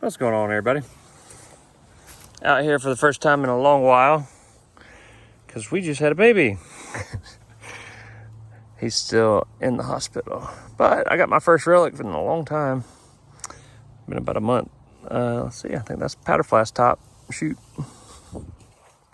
What's going on, everybody? Out here for the first time in a long while because we just had a baby. He's still in the hospital, but I got my first relic in a long time. Been about a month. Let's see, I think that's powder flask top. Shoot,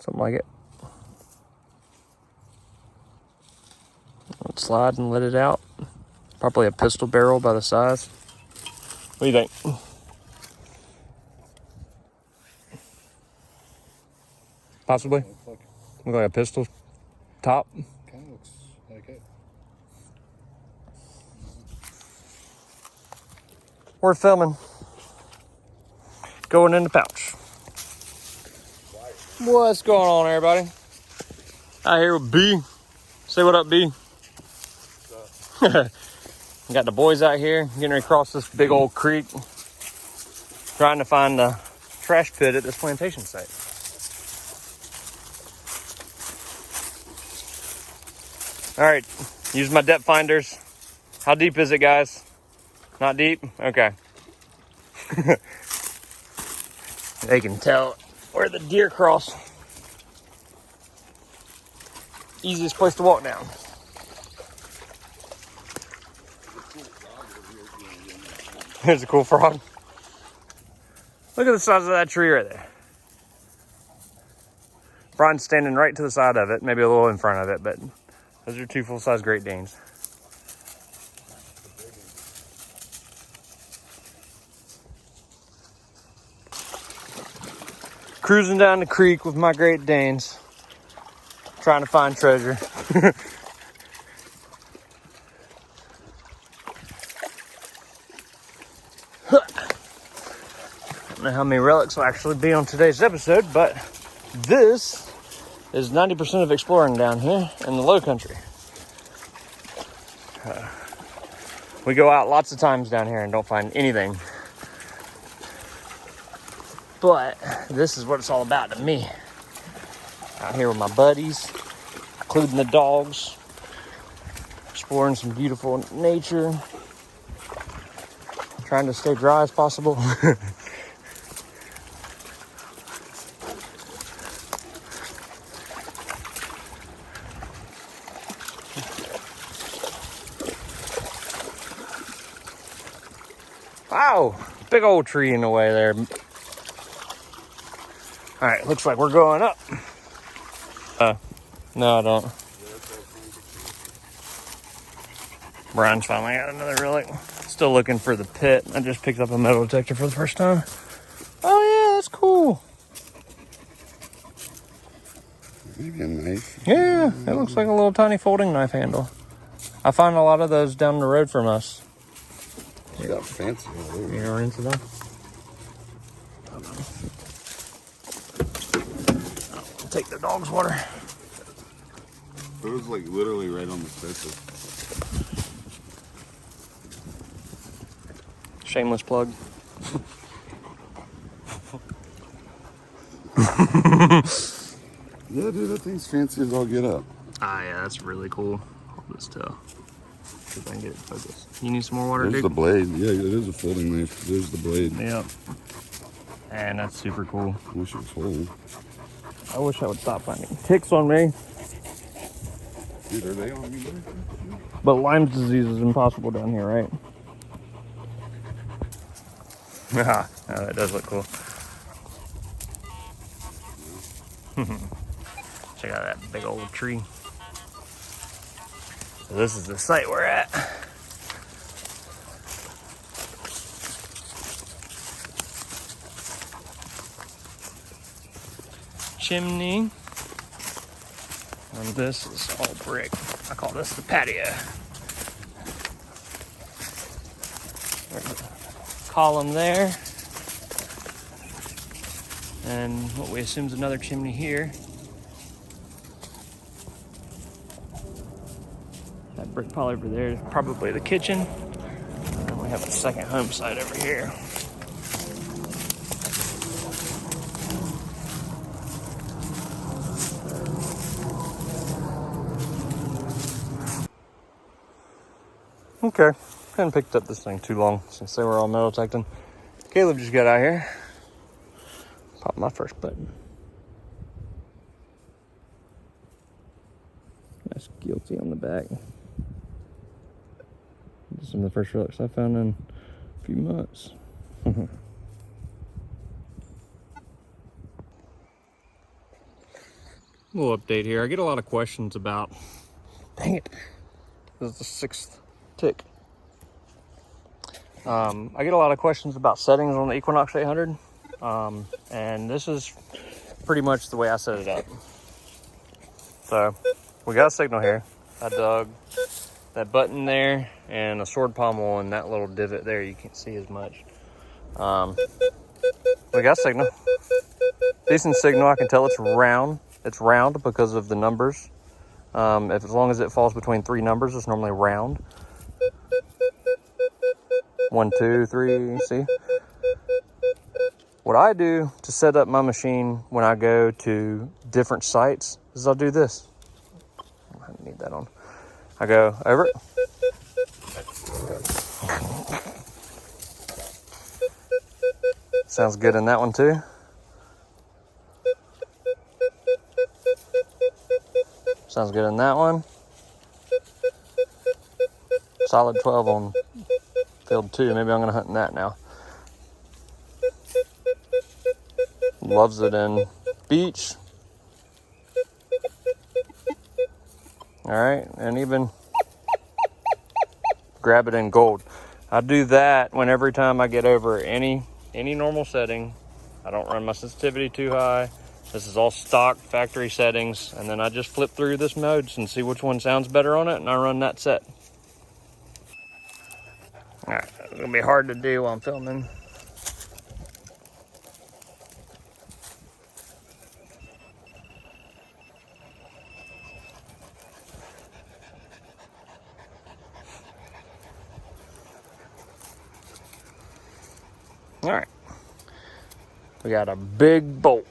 something like it. Let's slide and let it out. Probably a pistol barrel by the size. What do you think? Possibly. Look like a pistol top. Kind of looks like it. We're filming. Going in the pouch. What's going on, everybody? Out here with B. Say what up, B. Got the boys out here getting ready to cross this big old creek, trying to find the trash pit at this plantation site. All right, use my depth finders. How deep is it, guys? Not deep? Okay. They can tell where the deer cross. Easiest place to walk down. There's a cool frog. Look at the size of that tree right there. Brian's standing right to the side of it, maybe a little in front of it, but those are two full-size Great Danes. Cruising down the creek with my Great Danes, trying to find treasure. I don't know how many relics will actually be on today's episode, but this is 90% of exploring down here in the low country. We go out lots of times down here and don't find anything. But this is what it's all about to me. Out here with my buddies, including the dogs, exploring some beautiful nature, trying to stay dry as possible. Wow, big old tree in the way there. All right, looks like we're going up. No, I don't. Brian's finally got another relic. Still looking for the pit. I just picked up a metal detector for the first time. Oh yeah, that's cool. Maybe a knife. Yeah, it looks like a little tiny folding knife handle. I find a lot of those down the road from us. You got fancy all over. You ever into them? I'll take the dog's water. It was like literally right on the surface. Shameless plug. Yeah, dude, that thing's fancy as all get up. Ah, yeah, that's really cool. Hold this tail. See if I can get it focused. You need some more water, There's dude? the blade. Yeah, it is a folding knife. There's the blade. Yep. And that's super cool. I wish it was whole. I wish I would stop finding ticks on me. Dude, are they on me? But Lyme's disease is impossible down here, right? Ah, oh, that does look cool. Check out that big old tree. So this is the site we're at. Chimney. And this is all brick. I call this the patio. There's a column there. And what we assume is another chimney here. That brick pile over there is probably the kitchen. And we have a second home site over here. Okay, I haven't picked up this thing too long since they were all metal detecting. Caleb just got out here. Pop my first button. That's guilty on the back. Some of the first relics I found in a few months. Little update here. I get a lot of questions about, dang it, this is the 6th tick. I get a lot of questions about settings on the Equinox 800. And this is pretty much the way I set it up. So we got a signal here. I dug that button there and a sword pommel in that little divot there. You can't see as much. We got a signal. Decent signal. I can tell it's round. It's round because of the numbers. As long as it falls between 3 numbers, it's normally round. 1, 2, 3, see? What I do to set up my machine when I go to different sites is I'll do this. I need that on. I go over it. Sounds good in that one too. Sounds good in that one. Solid 12 on field 2. Maybe I'm gonna hunt in that now. Loves it in beach. All right, and even grab it in gold. I do that when every time I get over any normal setting. I don't run my sensitivity too high. This is all stock factory settings, and then I just flip through this modes and see which one sounds better on it, and I run that set. All right, it's gonna be hard to do while I'm filming. All right, we got a big bolt.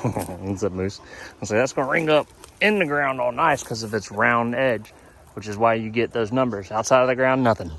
What's up, Moose? So that's gonna ring up in the ground all nice because of its round edge, which is why you get those numbers. Outside of the ground, nothing.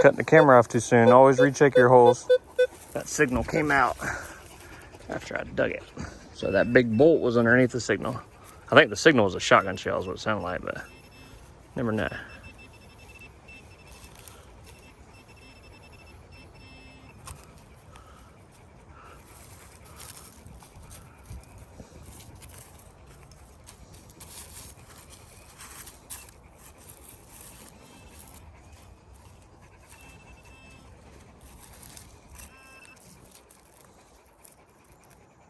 Cutting the camera off too soon. Always recheck your holes. That signal came out after I dug it. So that big bolt was underneath the signal. I think the signal was a shotgun shell is what it sounded like, but never know.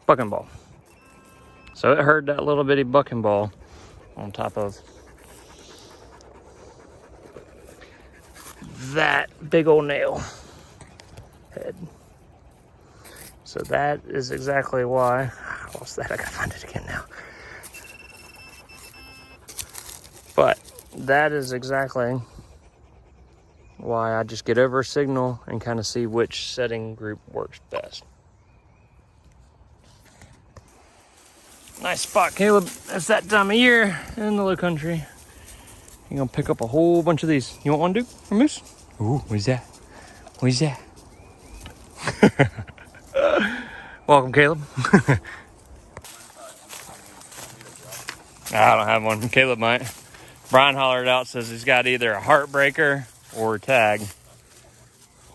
Bucking ball. So it heard that little bitty bucking ball on top of that big old nail head. So that is exactly why I lost that. I gotta find it again now. But that is exactly why I just get over a signal and kind of see which setting group works best. Nice spot, Caleb. It's that time of year in the low country. You're gonna pick up a whole bunch of these. You want one, dude? For Moose? Ooh, what's that? What's that? Welcome, Caleb. I don't have one. Caleb might. Brian hollered out, says he's got either a heartbreaker or a tag.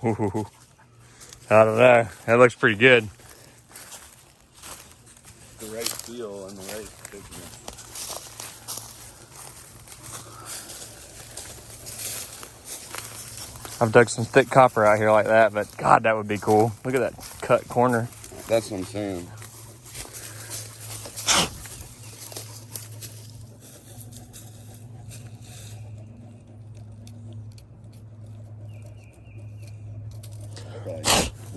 Ooh, I don't know. That looks pretty good. The right feel and the right thickness. I've dug some thick copper out here like that, but God, that would be cool. Look at that cut corner. That's what I'm saying.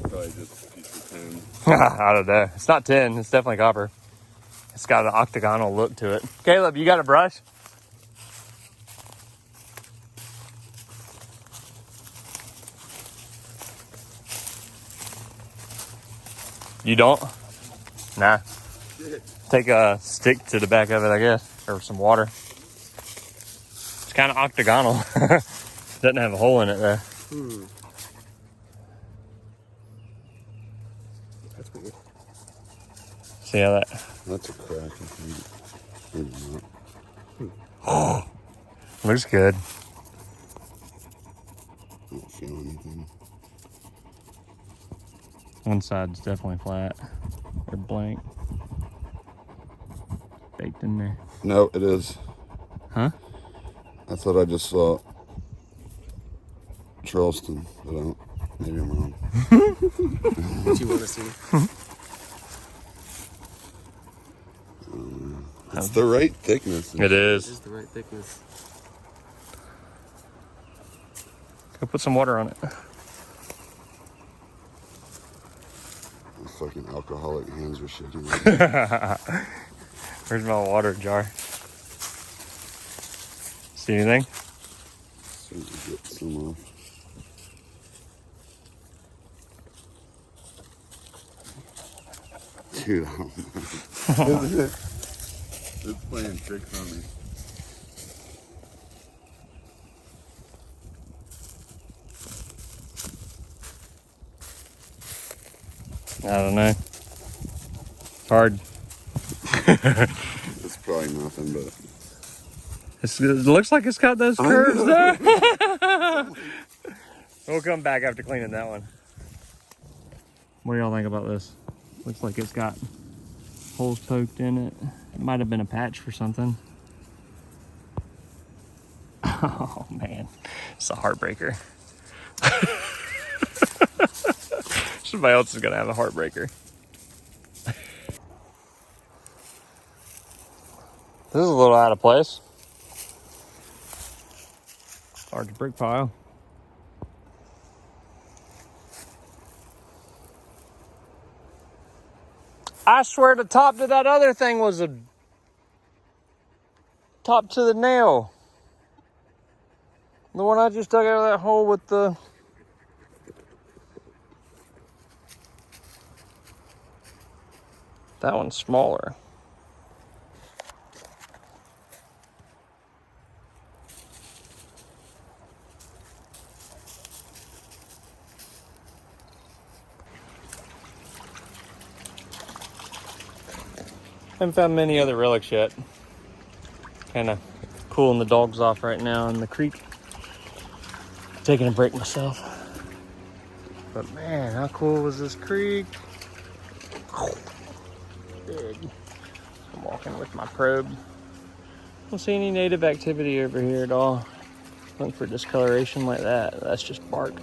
Probably just a piece of tin. I don't know. It's not tin. It's definitely copper. It's got an octagonal look to it. Caleb, you got a brush? You don't? Nah. Yeah, Take a stick to the back of it, I guess, or some water. It's kind of octagonal. Doesn't have a hole in it though. That's weird. See how that? That's a crack, I think. Maybe not. Looks good. I don't feel anything. One side's definitely flat or blank. Baked in there. No, it is. Huh? I thought I just saw Charleston, but I don't. Maybe I'm wrong. What you want to see? It's the right thickness. It This is. is the right thickness. Go put some water on it. My fucking alcoholic hands are shaking. Where's my water jar? See anything? So you get some off. Dude, I don't know. It's playing tricks on me. I don't know. It's hard. It's probably nothing, but It looks like it's got those curves there. We'll come back after cleaning that one. What do y'all think about this? Looks like it's got holes poked in it. It might have been a patch for something. Oh man, it's a heartbreaker. Somebody else is gonna have a heartbreaker. This is a little out of place. Large brick pile. I swear the top to that other thing was a top to the nail. The one I just dug out of that hole with the... That one's smaller. Haven't found many other relics yet. Kind of cooling the dogs off right now in the creek. Taking a break myself. But man, how cool was this creek? Big. I'm walking with my probe. Don't see any native activity over here at all. Look for discoloration like that. That's just bark.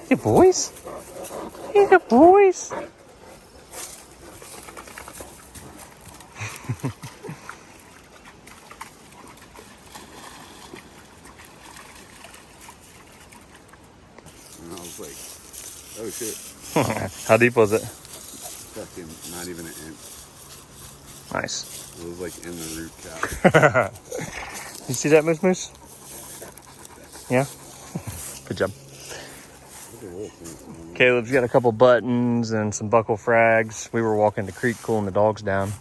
Hey boys. Yeah, boys. and I was like, oh shit. How deep was it? Fucking not even an inch. Nice. It was like in the root cap. You see that, Moose? Yeah? Good job. Caleb's got a couple buttons and some buckle frags. We were walking the creek cooling the dogs down.